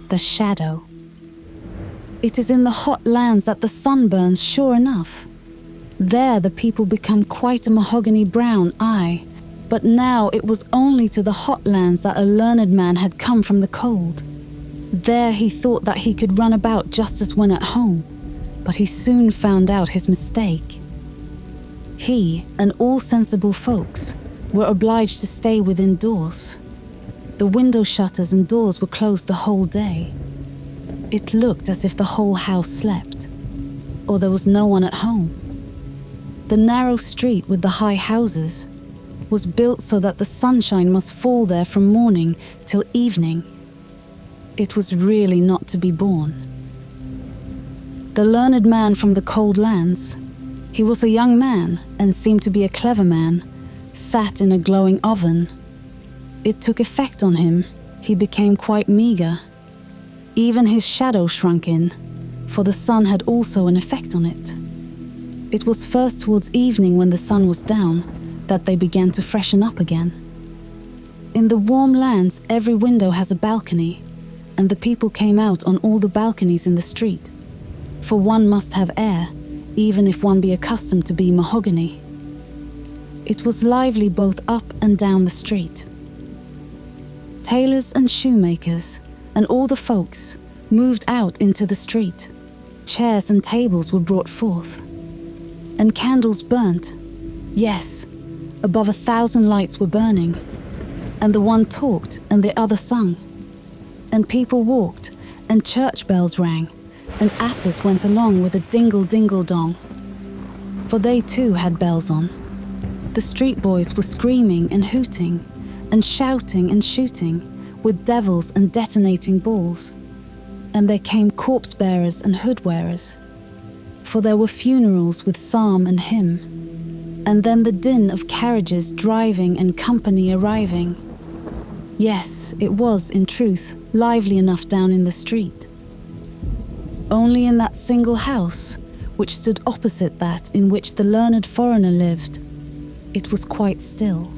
the shadow. It is in the hot lands that the sun burns, sure enough. There the people become quite a mahogany brown, aye, but now it was only to the hot lands that a learned man had come from the cold. There he thought that he could run about just as when at home, but he soon found out his mistake. He and all sensible folks were obliged to stay within doors. The window shutters and doors were closed the whole day. It looked as if the whole house slept, or there was no one at home. The narrow street with the high houses was built so that the sunshine must fall there from morning till evening. It was really not to be borne. The learned man from the cold lands, he was a young man and seemed to be a clever man, sat in a glowing oven. It took effect on him. He became quite meagre. Even his shadow shrunk in, for the sun had also an effect on it. It was first towards evening, when the sun was down, that they began to freshen up again. In the warm lands, every window has a balcony, and the people came out on all the balconies in the street, for one must have air, even if one be accustomed to be mahogany. It was lively both up and down the street. Tailors and shoemakers and all the folks moved out into the street. Chairs and tables were brought forth, and candles burnt. Yes, above 1,000 lights were burning, and the one talked and the other sung, and people walked, and church bells rang, and asses went along with a dingle-dingle-dong, for they too had bells on. The street boys were screaming and hooting, and shouting and shooting, with devils and detonating balls. And there came corpse-bearers and hood-wearers, for there were funerals with psalm and hymn, and then the din of carriages driving and company arriving. Yes, it was, in truth, lively enough down in the street. Only in that single house, which stood opposite that in which the learned foreigner lived, it was quite still.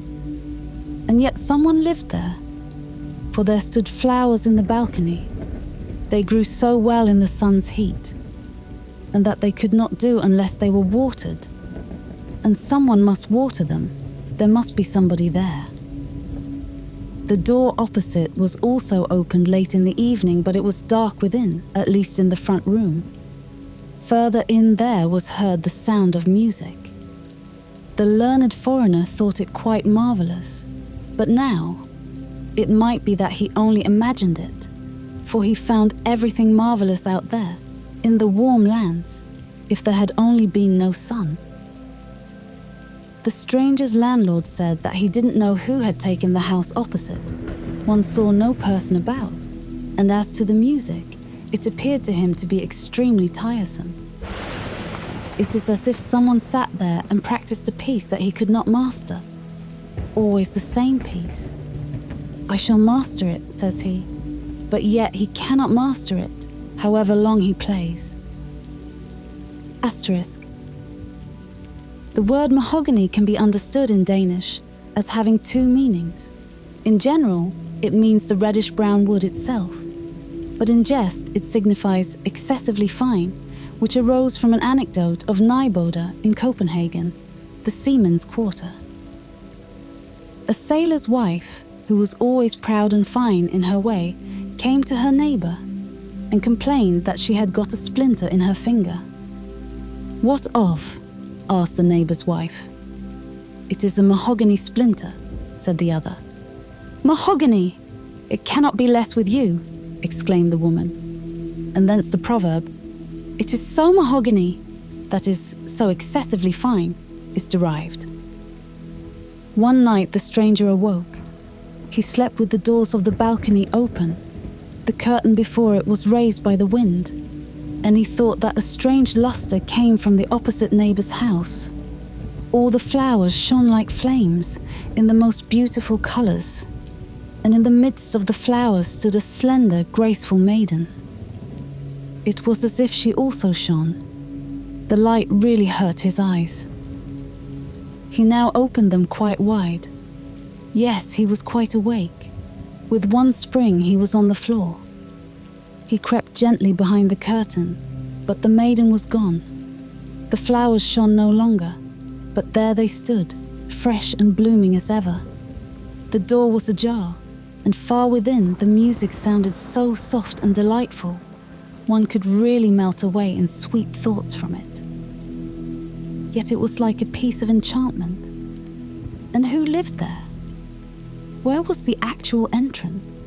And yet someone lived there, for there stood flowers in the balcony. They grew so well in the sun's heat, and that they could not do unless they were watered. And someone must water them. There must be somebody there. The door opposite was also opened late in the evening, but it was dark within, at least in the front room. Further in there was heard the sound of music. The learned foreigner thought it quite marvelous, but now it might be that he only imagined it, for he found everything marvelous out there, in the warm lands, if there had only been no sun. The stranger's landlord said that he didn't know who had taken the house opposite. One saw no person about, and as to the music, it appeared to him to be extremely tiresome. It is as if someone sat there and practiced a piece that he could not master. Always the same piece. I shall master it, says he, but yet he cannot master it, however long he plays. Asterisk. The word mahogany can be understood in Danish as having two meanings. In general, it means the reddish-brown wood itself, but in jest it signifies excessively fine, which arose from an anecdote of Nyboder in Copenhagen, the seaman's quarter. A sailor's wife, who was always proud and fine in her way, came to her neighbor and complained that she had got a splinter in her finger. "What of?" asked the neighbor's wife. "It is a mahogany splinter," said the other. "Mahogany! It cannot be less with you," exclaimed the woman. And thence the proverb, "It is so mahogany," that is, so excessively fine, is derived. One night the stranger awoke. He slept with the doors of the balcony open. The curtain before it was raised by the wind, and he thought that a strange luster came from the opposite neighbor's house. All the flowers shone like flames in the most beautiful colors, and in the midst of the flowers stood a slender, graceful maiden. It was as if she also shone. The light really hurt his eyes. He now opened them quite wide. Yes, he was quite awake. With one spring he was on the floor. He crept gently behind the curtain, but the maiden was gone. The flowers shone no longer, but there they stood, fresh and blooming as ever. The door was ajar, and far within the music sounded so soft and delightful, one could really melt away in sweet thoughts from it. Yet it was like a piece of enchantment. And who lived there? Where was the actual entrance?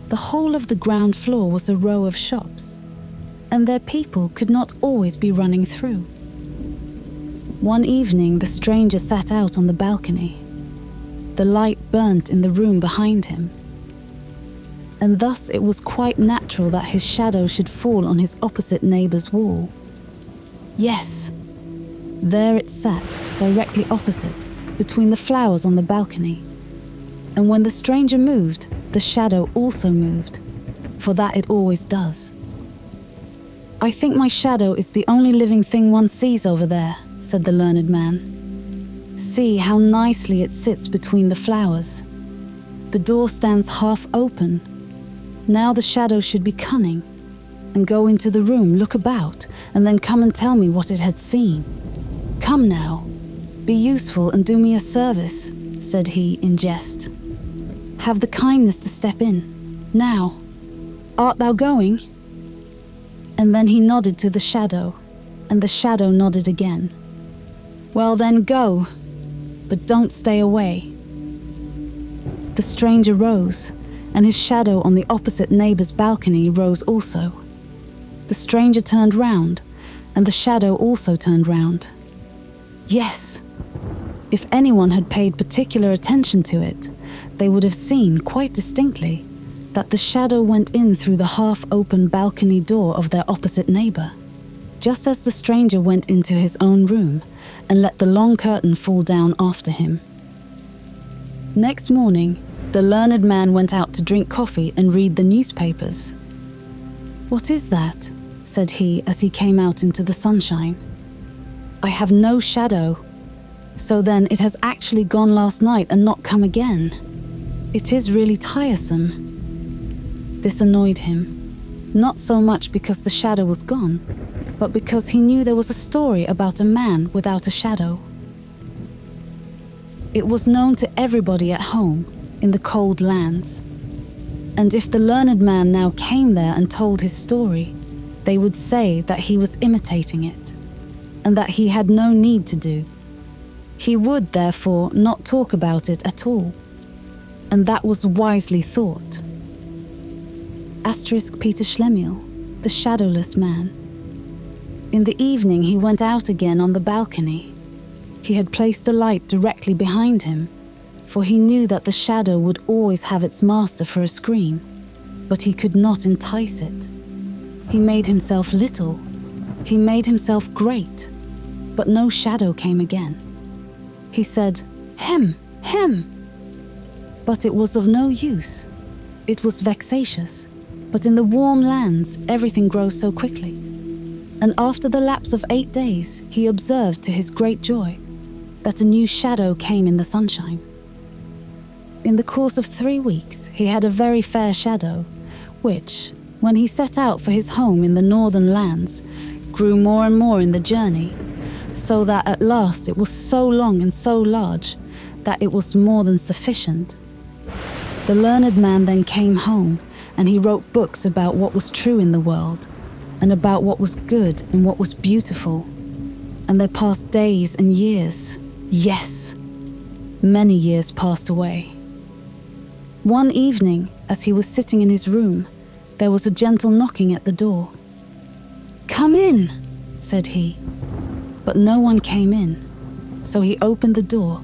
The whole of the ground floor was a row of shops, and their people could not always be running through. One evening, the stranger sat out on the balcony. The light burnt in the room behind him, and thus it was quite natural that his shadow should fall on his opposite neighbor's wall. Yes, there it sat, directly opposite, between the flowers on the balcony. And when the stranger moved, the shadow also moved, for that it always does. "I think my shadow is the only living thing one sees over there," said the learned man. "See how nicely it sits between the flowers. The door stands half open. Now the shadow should be cunning, and go into the room, look about, and then come and tell me what it had seen. Come now, be useful and do me a service," said he in jest. "Have the kindness to step in. Now, art thou going?" And then he nodded to the shadow, and the shadow nodded again. "Well then, go, but don't stay away." The stranger rose, and his shadow on the opposite neighbor's balcony rose also. The stranger turned round, and the shadow also turned round. Yes, if anyone had paid particular attention to it, they would have seen quite distinctly that the shadow went in through the half-open balcony door of their opposite neighbor, just as the stranger went into his own room and let the long curtain fall down after him. Next morning, the learned man went out to drink coffee and read the newspapers. "What is that?" said he as he came out into the sunshine. "I have no shadow. So then it has actually gone last night and not come again. It is really tiresome." This annoyed him, not so much because the shadow was gone, but because he knew there was a story about a man without a shadow. It was known to everybody at home, in the cold lands, and if the learned man now came there and told his story, they would say that he was imitating it, and that he had no need to do. He would, therefore, not talk about it at all, and that was wisely thought. Peter Schlemiel, the shadowless man. In the evening he went out again on the balcony. He had placed the light directly behind him, for he knew that the shadow would always have its master for a screen, but he could not entice it. He made himself little, he made himself great, but no shadow came again. He said, "Hem, hem!" But it was of no use. It was vexatious, but in the warm lands everything grows so quickly. And after the lapse of 8 days, he observed to his great joy that a new shadow came in the sunshine. In the course of 3 weeks, he had a very fair shadow, which, when he set out for his home in the northern lands, grew more and more in the journey, so that at last it was so long and so large that it was more than sufficient. The learned man then came home, and he wrote books about what was true in the world, and about what was good and what was beautiful. And there passed days and years. Yes, many years passed away. One evening, as he was sitting in his room, there was a gentle knocking at the door. "Come in," said he. But no one came in, so he opened the door,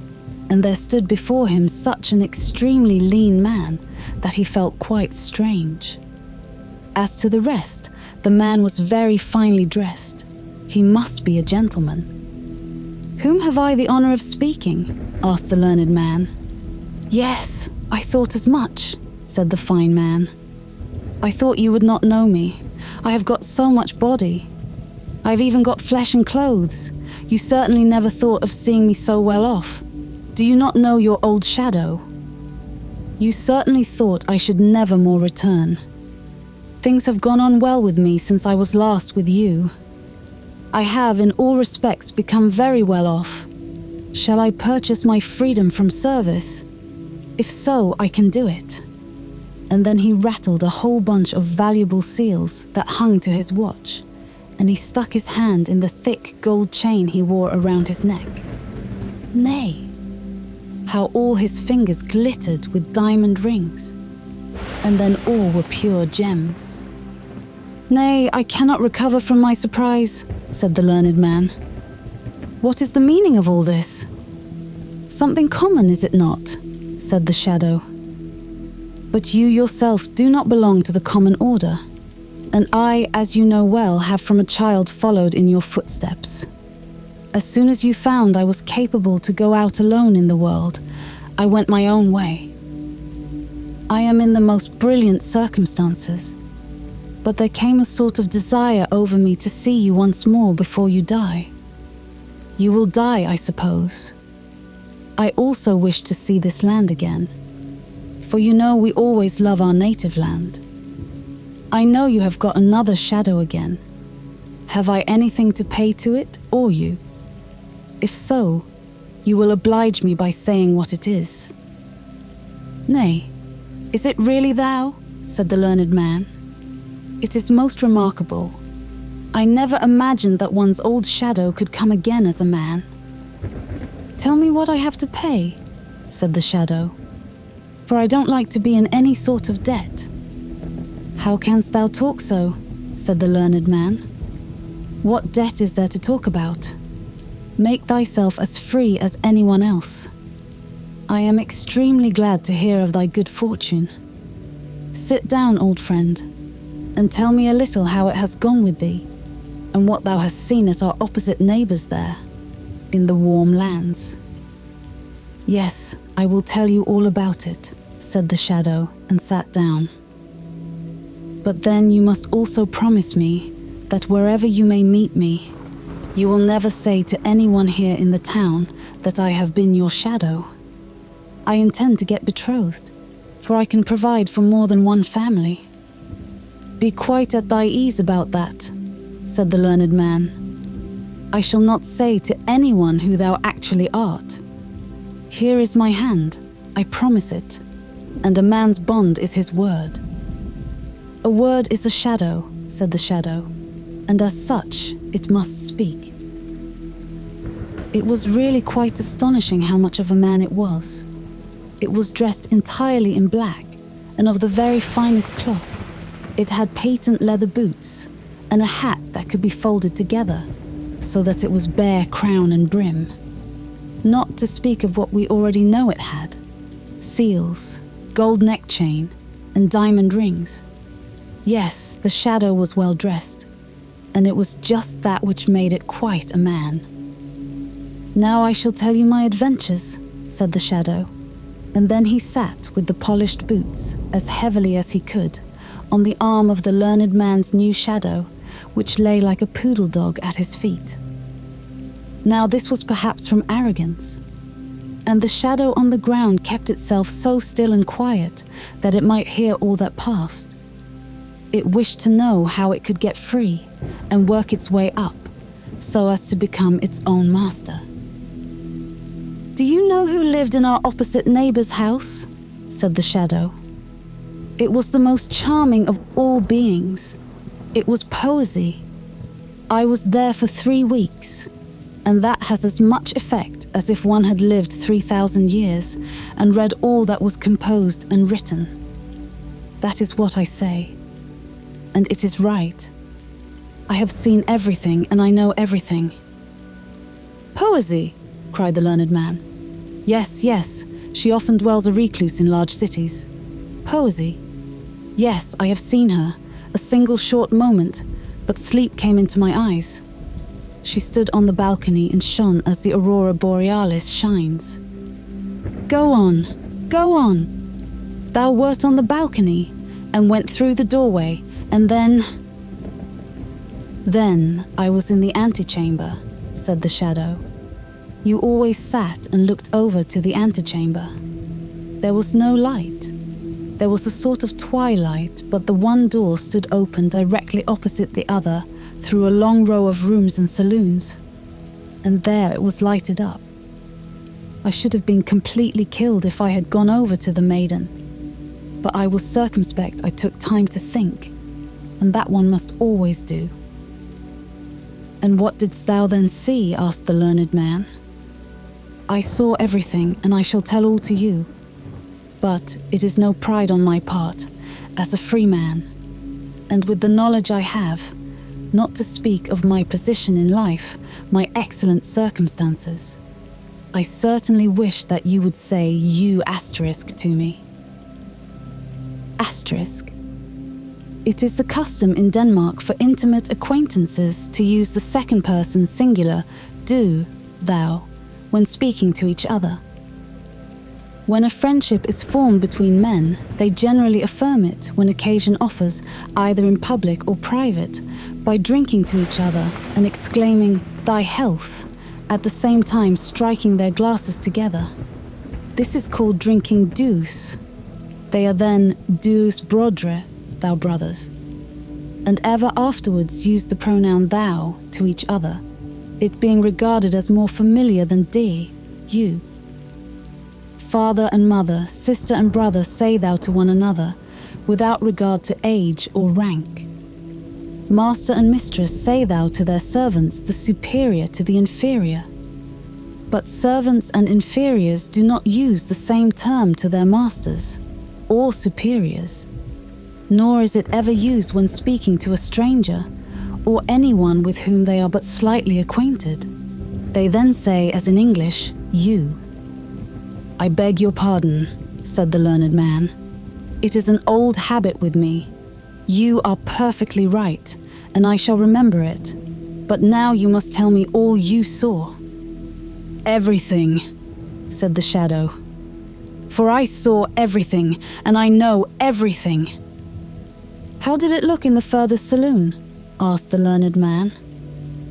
and there stood before him such an extremely lean man that he felt quite strange. As to the rest, the man was very finely dressed. He must be a gentleman. "Whom have I the honor of speaking?" asked the learned man. "Yes, I thought as much," said the fine man. "I thought you would not know me. I have got so much body. I've even got flesh and clothes. You certainly never thought of seeing me so well off. Do you not know your old shadow? You certainly thought I should never more return. Things have gone on well with me since I was last with you. I have, in all respects, become very well off. Shall I purchase my freedom from service? If so, I can do it." And then he rattled a whole bunch of valuable seals that hung to his watch, and he stuck his hand in the thick gold chain he wore around his neck. Nay, how all his fingers glittered with diamond rings, and then all were pure gems. "Nay, I cannot recover from my surprise," said the learned man. "What is the meaning of all this?" "Something common, is it not?" said the shadow. "But you yourself do not belong to the common order, and I, as you know well, have from a child followed in your footsteps. As soon as you found I was capable to go out alone in the world, I went my own way. I am in the most brilliant circumstances, but there came a sort of desire over me to see you once more before you die. You will die, I suppose. I also wish to see this land again, for you know we always love our native land. I know you have got another shadow again. Have I anything to pay to it or you? If so, you will oblige me by saying what it is." "Nay, is it really thou?" said the learned man. "It is most remarkable. I never imagined that one's old shadow could come again as a man." "Tell me what I have to pay," said the shadow, "for I don't like to be in any sort of debt." "How canst thou talk so?" said the learned man. "What debt is there to talk about? Make thyself as free as anyone else. I am extremely glad to hear of thy good fortune. Sit down, old friend, and tell me a little how it has gone with thee, and what thou hast seen at our opposite neighbours there, in the warm lands." "Yes, I will tell you all about it," said the shadow, and sat down. "But then you must also promise me that wherever you may meet me, you will never say to anyone here in the town that I have been your shadow. I intend to get betrothed, for I can provide for more than one family." "Be quite at thy ease about that," said the learned man. "I shall not say to anyone who thou actually art. Here is my hand, I promise it, and a man's bond is his word." "A word is a shadow," said the shadow, "and as such it must speak." It was really quite astonishing how much of a man it was. It was dressed entirely in black, and of the very finest cloth. It had patent leather boots, and a hat that could be folded together, so that it was bare crown and brim. Not to speak of what we already know it had: seals, gold neck chain, and diamond rings. Yes, the shadow was well dressed, and it was just that which made it quite a man. "Now I shall tell you my adventures," said the shadow, and then he sat with the polished boots, as heavily as he could, on the arm of the learned man's new shadow, which lay like a poodle dog at his feet. Now this was perhaps from arrogance, and the shadow on the ground kept itself so still and quiet that it might hear all that passed. It wished to know how it could get free and work its way up, so as to become its own master. "Do you know who lived in our opposite neighbour's house?" said the shadow. "It was the most charming of all beings. It was poesy. I was there for 3 weeks, and that has as much effect as if one had lived 3,000 years and read all that was composed and written. That is what I say, and it is right. I have seen everything, and I know everything." "Poesy!" cried the learned man. "Yes, yes, she often dwells a recluse in large cities. Poesy! Yes, I have seen her, a single short moment, but sleep came into my eyes. She stood on the balcony and shone as the aurora borealis shines." Go on, go on. Thou wert on the balcony, and went through the doorway, and then..." "Then I was in the antechamber," said the shadow. "You always sat and looked over to the antechamber. There was no light. There was a sort of twilight, but the one door stood open directly opposite the other through a long row of rooms and saloons, and there it was lighted up. I should have been completely killed if I had gone over to the maiden, but I was circumspect. I took time to think, and that one must always do. "And what didst thou then see?" asked the learned man. "I saw everything, and I shall tell all to you. But it is no pride on my part, as a free man, and with the knowledge I have, not to speak of my position in life, my excellent circumstances. I certainly wish that you would say you asterisk to me." Asterisk. It is the custom in Denmark for intimate acquaintances to use the second person singular, du, thou, when speaking to each other. When a friendship is formed between men, they generally affirm it when occasion offers, either in public or private, by drinking to each other and exclaiming, "Thy health," at the same time striking their glasses together. This is called drinking dus. They are then dus brodre, thou brothers, and ever afterwards use the pronoun thou to each other, it being regarded as more familiar than de, you. Father and mother, sister and brother say thou to one another, without regard to age or rank. Master and mistress say thou to their servants, the superior to the inferior. But servants and inferiors do not use the same term to their masters, or superiors, nor is it ever used when speaking to a stranger, or anyone with whom they are but slightly acquainted. They then say, as in English, you. "I beg your pardon," said the learned man. "It is an old habit with me. You are perfectly right, and I shall remember it. But now you must tell me all you saw." "Everything," said the shadow. "For I saw everything, and I know everything." "How did it look in the furthest saloon?" asked the learned man.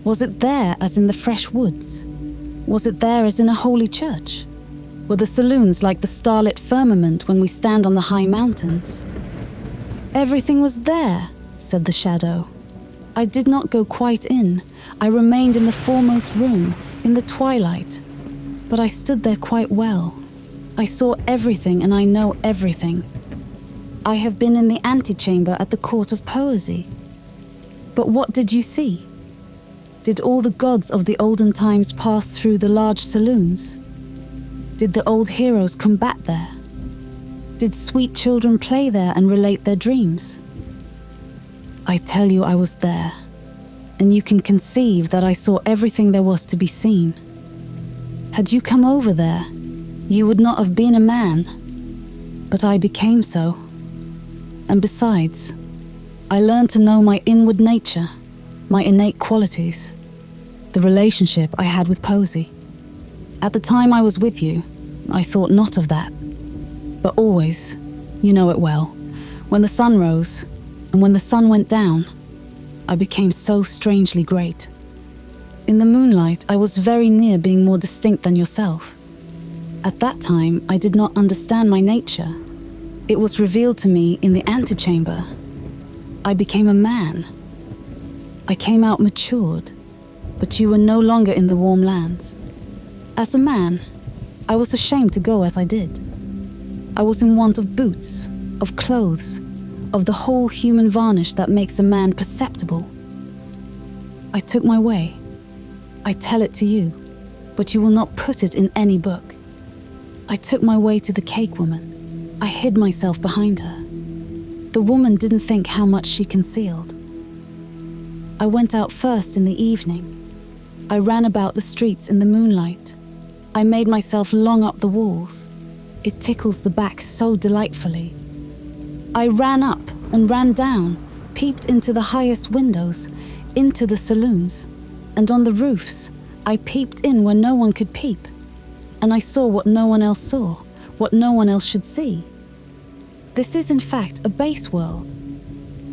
"Was it there as in the fresh woods? Was it there as in a holy church? Were the saloons like the starlit firmament when we stand on the high mountains?" "Everything was there," said the shadow. "I did not go quite in. I remained in the foremost room, in the twilight. But I stood there quite well. I saw everything and I know everything. I have been in the antechamber at the court of poesy. But what did you see? Did all the gods of the olden times pass through the large saloons? Did the old heroes combat there? Did sweet children play there and relate their dreams? I tell you I was there, and you can conceive that I saw everything there was to be seen. Had you come over there, you would not have been a man, but I became so. And besides, I learned to know my inward nature, my innate qualities, the relationship I had with poesy. At the time I was with you, I thought not of that. But always, you know it well, when the sun rose and when the sun went down, I became so strangely great. In the moonlight, I was very near being more distinct than yourself. At that time, I did not understand my nature. It was revealed to me in the antechamber. I became a man. I came out matured, but you were no longer in the warm lands. As a man, I was ashamed to go as I did. I was in want of boots, of clothes, of the whole human varnish that makes a man perceptible. I took my way. I tell it to you, but you will not put it in any book. I took my way to the cake woman. I hid myself behind her. The woman didn't think how much she concealed. I went out first in the evening. I ran about the streets in the moonlight. I made myself long up the walls. It tickles the back so delightfully. I ran up and ran down, peeped into the highest windows, into the saloons, and on the roofs, I peeped in where no one could peep, and I saw what no one else saw, what no one else should see. This is in fact a base world.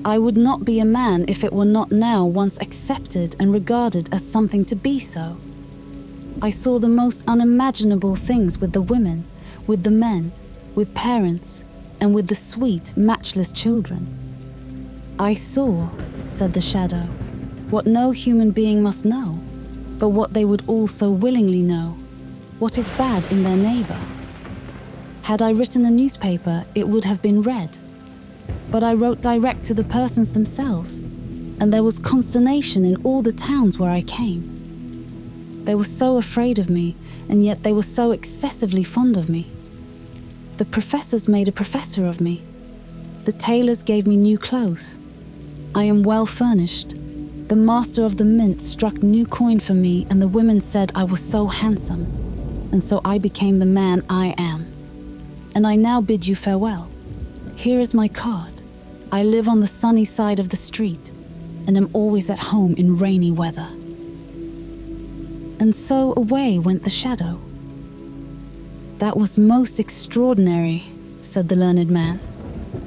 I would not be a man if it were not now once accepted and regarded as something to be so. I saw the most unimaginable things with the women, with the men, with parents, and with the sweet, matchless children. I saw, said the shadow, what no human being must know, but what they would all so willingly know, what is bad in their neighbor. Had I written a newspaper, it would have been read. But I wrote direct to the persons themselves, and there was consternation in all the towns where I came. They were so afraid of me, and yet they were so excessively fond of me. The professors made a professor of me. The tailors gave me new clothes. I am well furnished. The master of the mint struck new coin for me, and the women said I was so handsome, and so I became the man I am. And I now bid you farewell. Here is my card. I live on the sunny side of the street, and am always at home in rainy weather. And so away went the shadow. That was most extraordinary, said the learned man.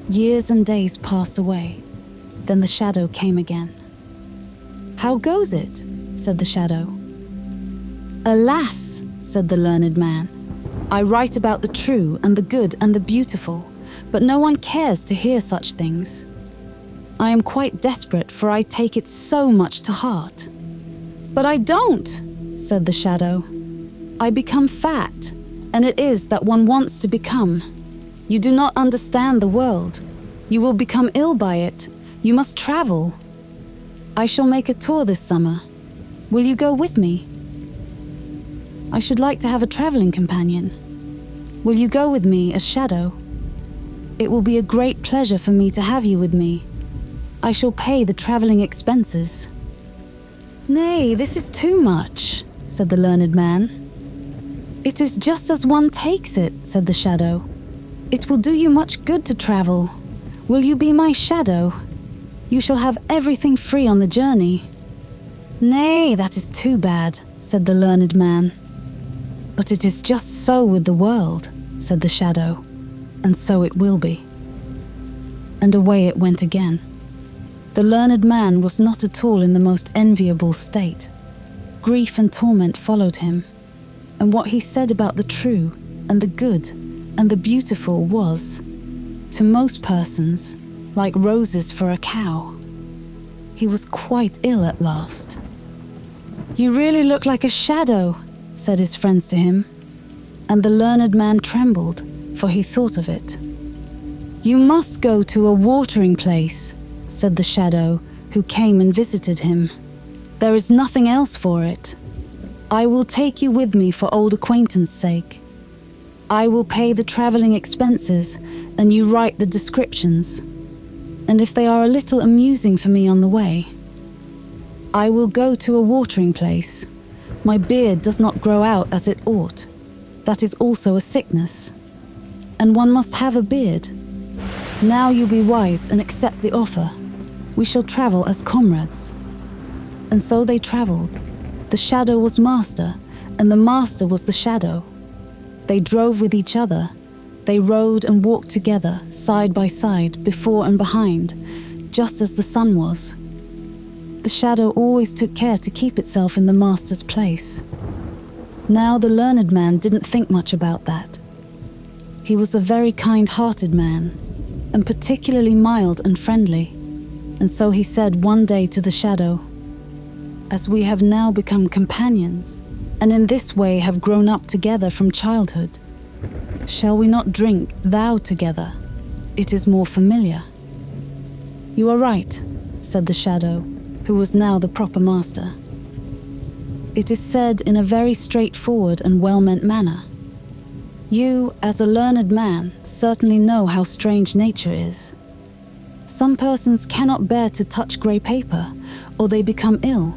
Years and days passed away. Then the shadow came again. How goes it? Said the shadow. Alas, said the learned man, I write about the true and the good and the beautiful, but no one cares to hear such things. I am quite desperate, for I take it so much to heart. But I don't, said the shadow. I become fat, and it is that one wants to become. You do not understand the world. You will become ill by it. You must travel. I shall make a tour this summer. Will you go with me? I should like to have a traveling companion. Will you go with me as shadow? It will be a great pleasure for me to have you with me. I shall pay the traveling expenses. Nay, this is too much, said the learned man. It is just as one takes it, said the shadow. It will do you much good to travel. Will you be my shadow? You shall have everything free on the journey. Nay, that is too bad, said the learned man. But it is just so with the world, said the shadow, and so it will be. And away it went again. The learned man was not at all in the most enviable state. Grief and torment followed him, and what he said about the true and the good and the beautiful was, to most persons, like roses for a cow. He was quite ill at last. You really look like a shadow, said his friends to him, and the learned man trembled, for he thought of it. You must go to a watering place, said the shadow, who came and visited him. There is nothing else for it. I will take you with me for old acquaintance' sake. I will pay the traveling expenses, and you write the descriptions. And if they are a little amusing for me on the way, I will go to a watering place. My beard does not grow out as it ought. That is also a sickness. And one must have a beard. Now you be wise and accept the offer. We shall travel as comrades. And so they traveled. The shadow was master, and the master was the shadow. They drove with each other. They rode and walked together, side by side, before and behind, just as the sun was. The shadow always took care to keep itself in the master's place. Now the learned man didn't think much about that. He was a very kind-hearted man, and particularly mild and friendly, and so he said one day to the shadow, as we have now become companions, and in this way have grown up together from childhood, shall we not drink thou together? It is more familiar. You are right, said the shadow, who was now the proper master. It is said in a very straightforward and well-meant manner. You, as a learned man, certainly know how strange nature is. Some persons cannot bear to touch grey paper, or they become ill.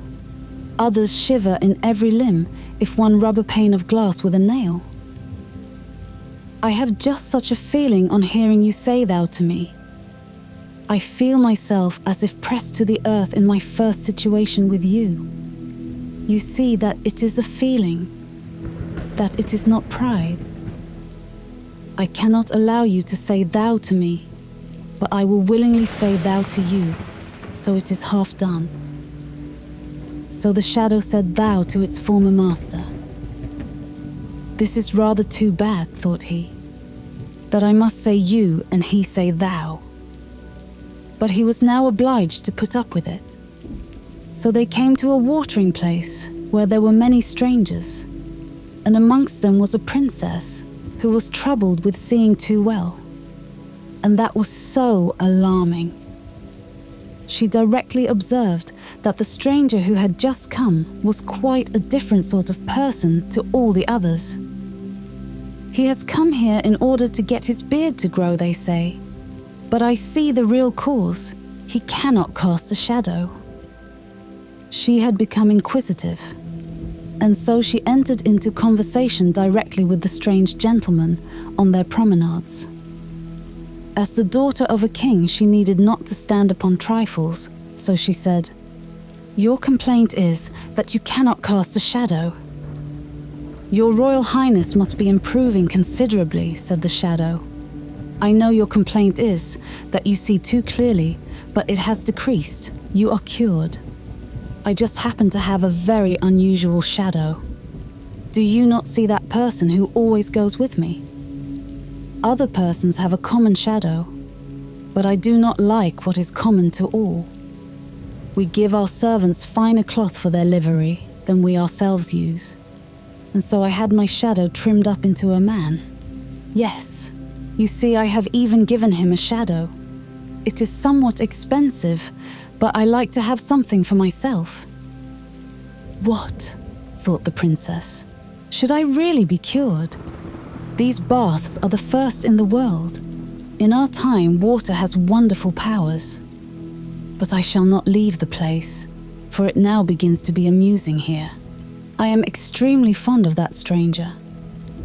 Others shiver in every limb if one rub a pane of glass with a nail. I have just such a feeling on hearing you say thou to me. I feel myself as if pressed to the earth in my first situation with you. You see that it is a feeling, that it is not pride. I cannot allow you to say thou to me, but I will willingly say thou to you, so it is half done. So the shadow said thou to its former master. This is rather too bad, thought he. that I must say you and he say thou. But he was now obliged to put up with it. So they came to a watering place where there were many strangers, and amongst them was a princess who was troubled with seeing too well. And that was so alarming. She directly observed that the stranger who had just come was quite a different sort of person to all the others. He has come here in order to get his beard to grow, they say. But I see the real cause. He cannot cast a shadow. She had become inquisitive, and so she entered into conversation directly with the strange gentleman on their promenades. As the daughter of a king, she needed not to stand upon trifles, so she said, "Your complaint is that you cannot cast a shadow." "Your Royal Highness must be improving considerably," said the shadow. "I know your complaint is that you see too clearly, but it has decreased. You are cured. I just happen to have a very unusual shadow. Do you not see that person who always goes with me? Other persons have a common shadow, but I do not like what is common to all. We give our servants finer cloth for their livery than we ourselves use, and so I had my shadow trimmed up into a man. Yes, you see, I have even given him a shadow. It is somewhat expensive, but I like to have something for myself." "What?" thought the princess. "Should I really be cured? These baths are the first in the world. In our time, water has wonderful powers. But I shall not leave the place, for it now begins to be amusing here. I am extremely fond of that stranger.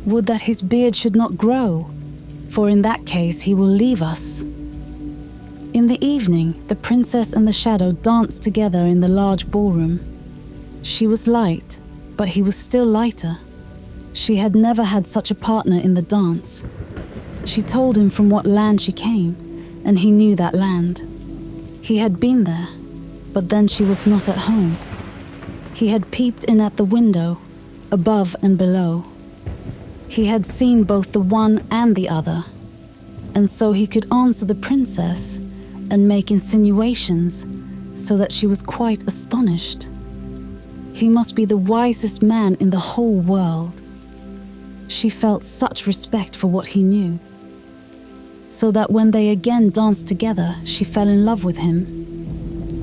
Would that his beard should not grow, for in that case he will leave us." In the evening, the princess and the shadow danced together in the large ballroom. She was light, but he was still lighter. She had never had such a partner in the dance. She told him from what land she came, and he knew that land. He had been there, but then she was not at home. He had peeped in at the window, above and below. He had seen both the one and the other, and so he could answer the princess and make insinuations so that she was quite astonished. He must be the wisest man in the whole world. She felt such respect for what he knew, so that when they again danced together, she fell in love with him,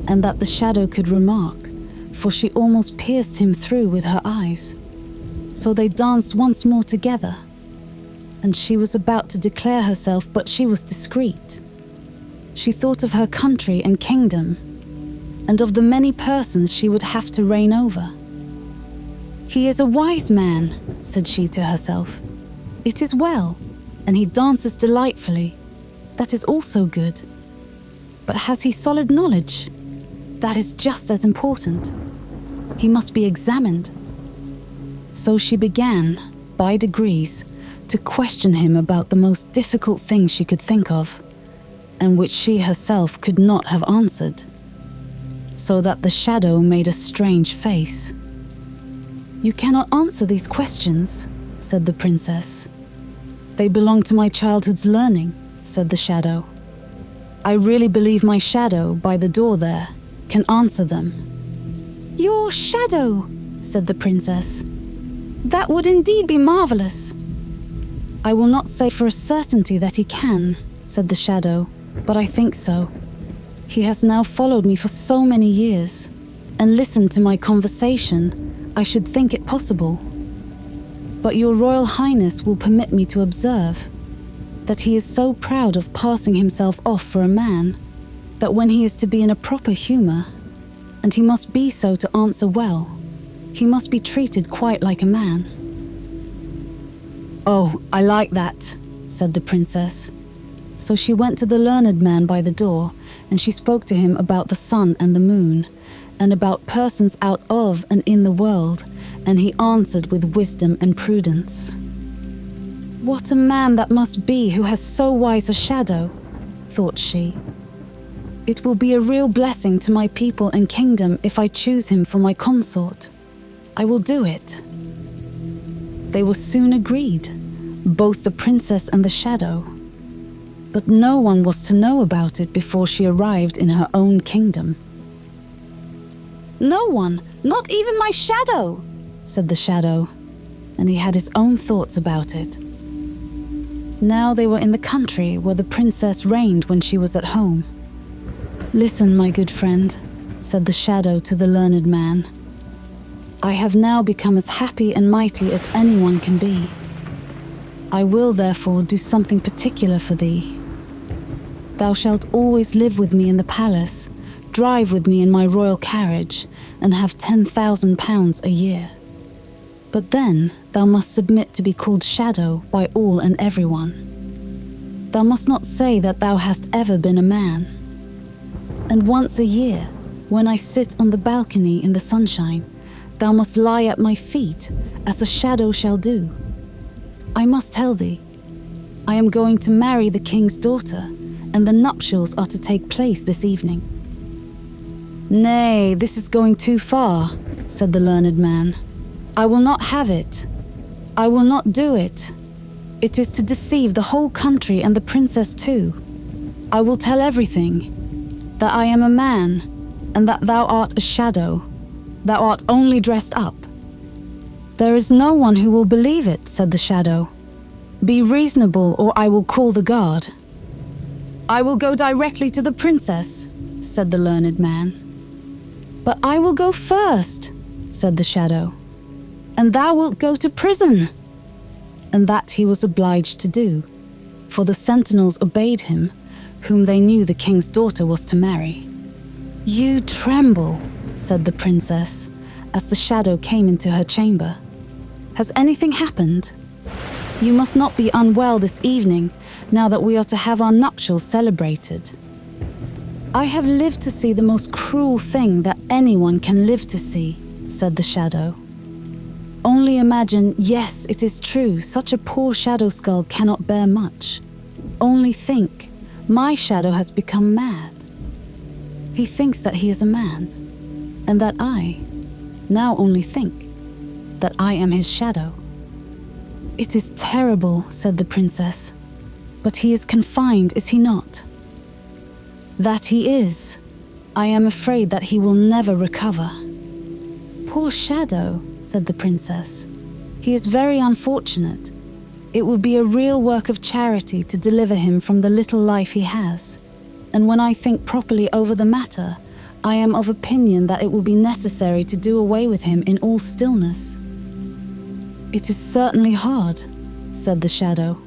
and that the shadow could remark, for she almost pierced him through with her eyes. So they danced once more together, and she was about to declare herself, but she was discreet. She thought of her country and kingdom, and of the many persons she would have to reign over. "He is a wise man," said she to herself. "It is well, and he dances delightfully. That is also good. But has he solid knowledge? That is just as important. He must be examined." So she began, by degrees, to question him about the most difficult things she could think of, and which she herself could not have answered, so that the shadow made a strange face. "You cannot answer these questions," said the princess. "They belong to my childhood's learning," said the shadow. "I really believe my shadow, by the door there, can answer them." "Your shadow," said the princess. "That would indeed be marvelous." "I will not say for a certainty that he can," said the shadow, "but I think so. He has now followed me for so many years, and listened to my conversation. I should think it possible. But your Royal Highness will permit me to observe that he is so proud of passing himself off for a man, that when he is to be in a proper humor, and he must be so to answer well, he must be treated quite like a man." "Oh, I like that," said the princess. So she went to the learned man by the door, and she spoke to him about the sun and the moon, and about persons out of and in the world, and he answered with wisdom and prudence. "What a man that must be who has so wise a shadow," thought she. "It will be a real blessing to my people and kingdom if I choose him for my consort. I will do it." They were soon agreed, both the princess and the shadow. But no one was to know about it before she arrived in her own kingdom. "No one, not even my shadow," said the shadow, and he had his own thoughts about it. Now they were in the country where the princess reigned when she was at home. "Listen, my good friend," said the shadow to the learned man. "I have now become as happy and mighty as anyone can be. I will therefore do something particular for thee. Thou shalt always live with me in the palace, drive with me in my royal carriage, and have 10,000 pounds a year. But then thou must submit to be called Shadow by all and everyone. Thou must not say that thou hast ever been a man. And once a year, when I sit on the balcony in the sunshine, thou must lie at my feet, as a shadow shall do. I must tell thee, I am going to marry the king's daughter, and the nuptials are to take place this evening." "Nay, this is going too far," said the learned man. "I will not have it. I will not do it. It is to deceive the whole country and the princess too. I will tell everything, that I am a man, and that thou art a shadow. Thou art only dressed up." "There is no one who will believe it," said the shadow. "Be reasonable, or I will call the guard." "I will go directly to the princess," said the learned man. "But I will go first," said the shadow. "And thou wilt go to prison." And that he was obliged to do, for the sentinels obeyed him, whom they knew the king's daughter was to marry. "You tremble," said the princess, as the shadow came into her chamber. "Has anything happened? You must not be unwell this evening, now that we are to have our nuptials celebrated." "I have lived to see the most cruel thing that anyone can live to see," said the shadow. "Only imagine, yes, it is true, such a poor shadow skull cannot bear much. Only think, my shadow has become mad. He thinks that he is a man, and that I now only think that I am his shadow." "It is terrible," said the princess. "But he is confined, is he not?" "That he is. I am afraid that he will never recover." "Poor shadow," said the princess. "He is very unfortunate. It would be a real work of charity to deliver him from the little life he has. And when I think properly over the matter, I am of opinion that it will be necessary to do away with him in all stillness." "It is certainly hard," said the shadow,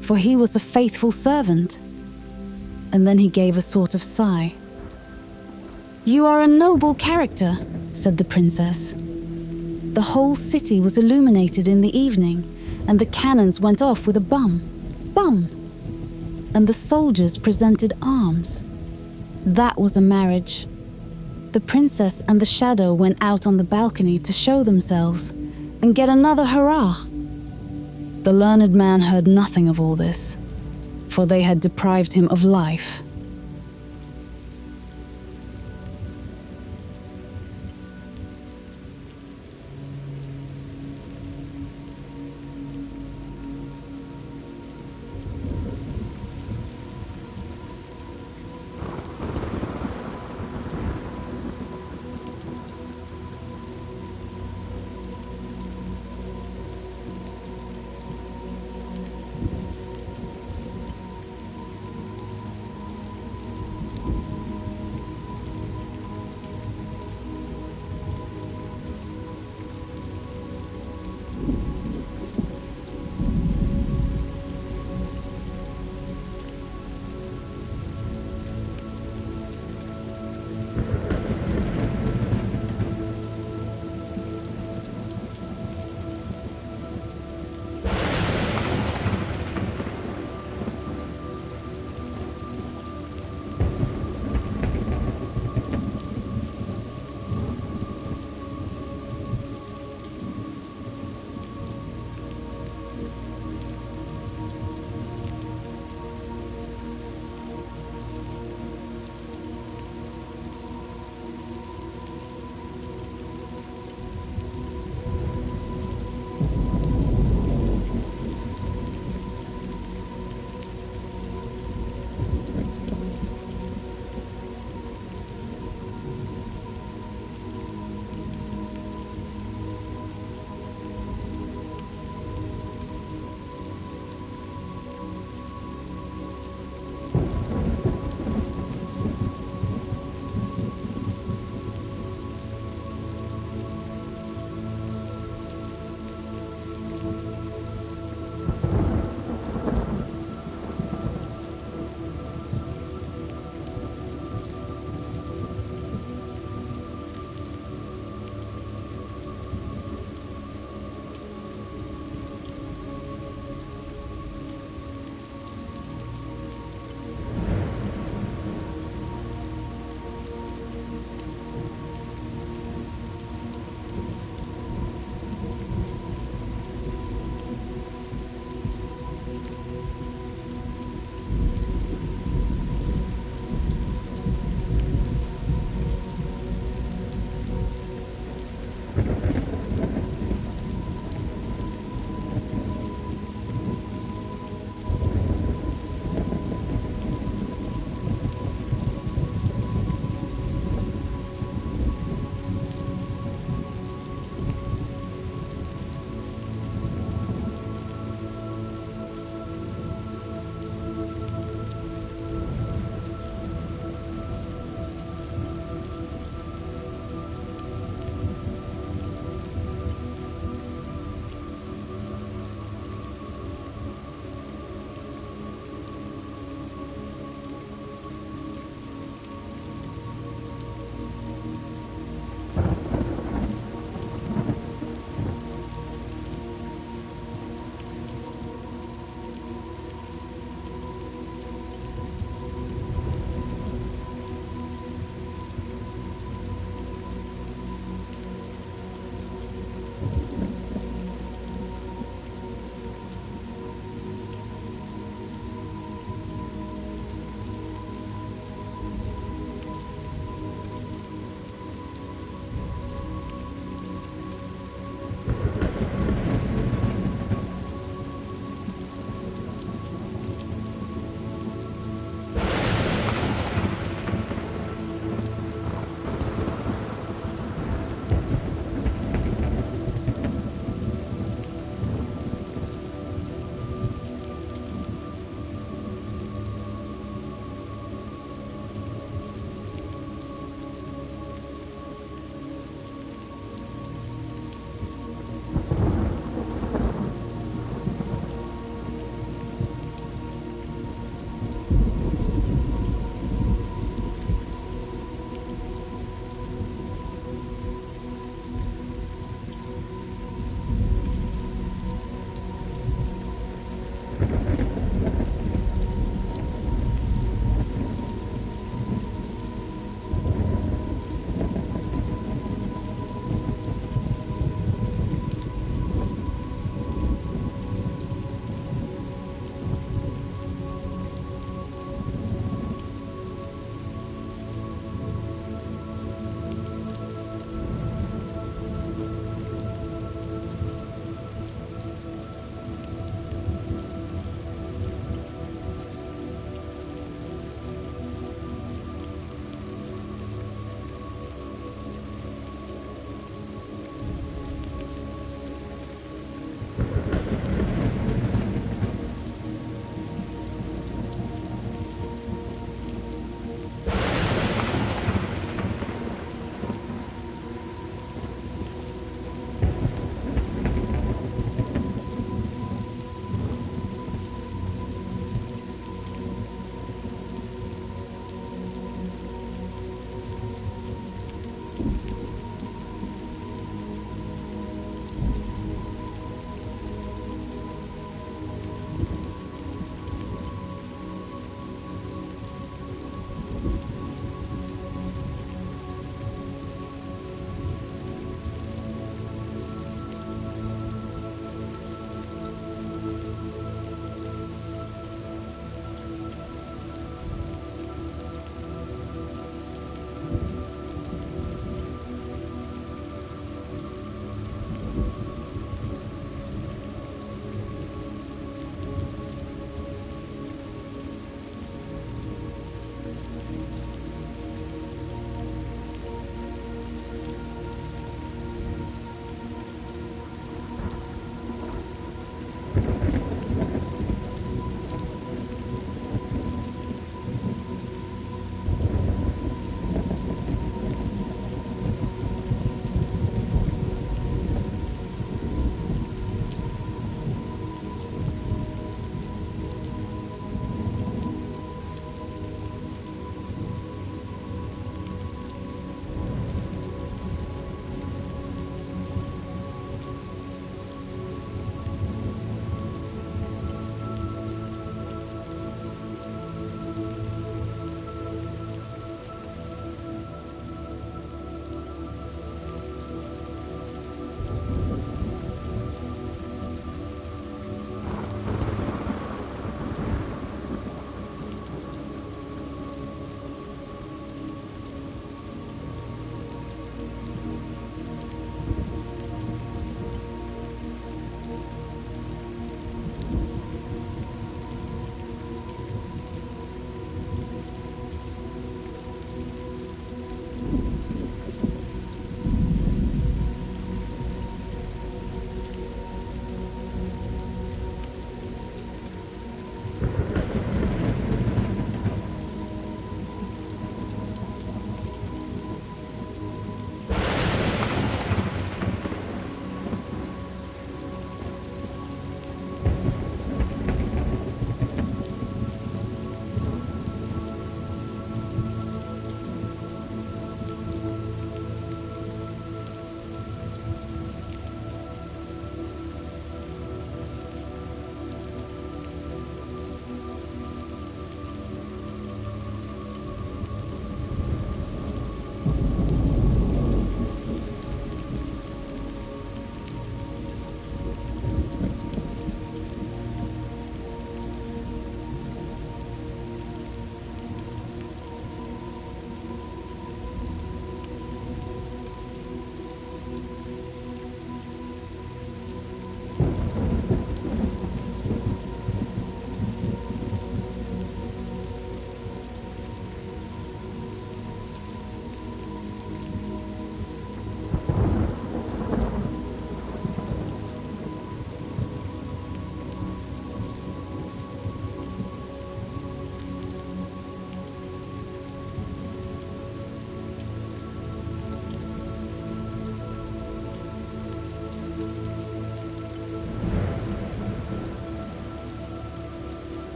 "for he was a faithful servant." And then he gave a sort of sigh. "You are a noble character," said the princess. "The whole city was illuminated in the evening, and the cannons went off with a bum, bum, and the soldiers presented arms. That was a marriage. The princess and the shadow went out on the balcony to show themselves and get another hurrah." The learned man heard nothing of all this, for they had deprived him of life.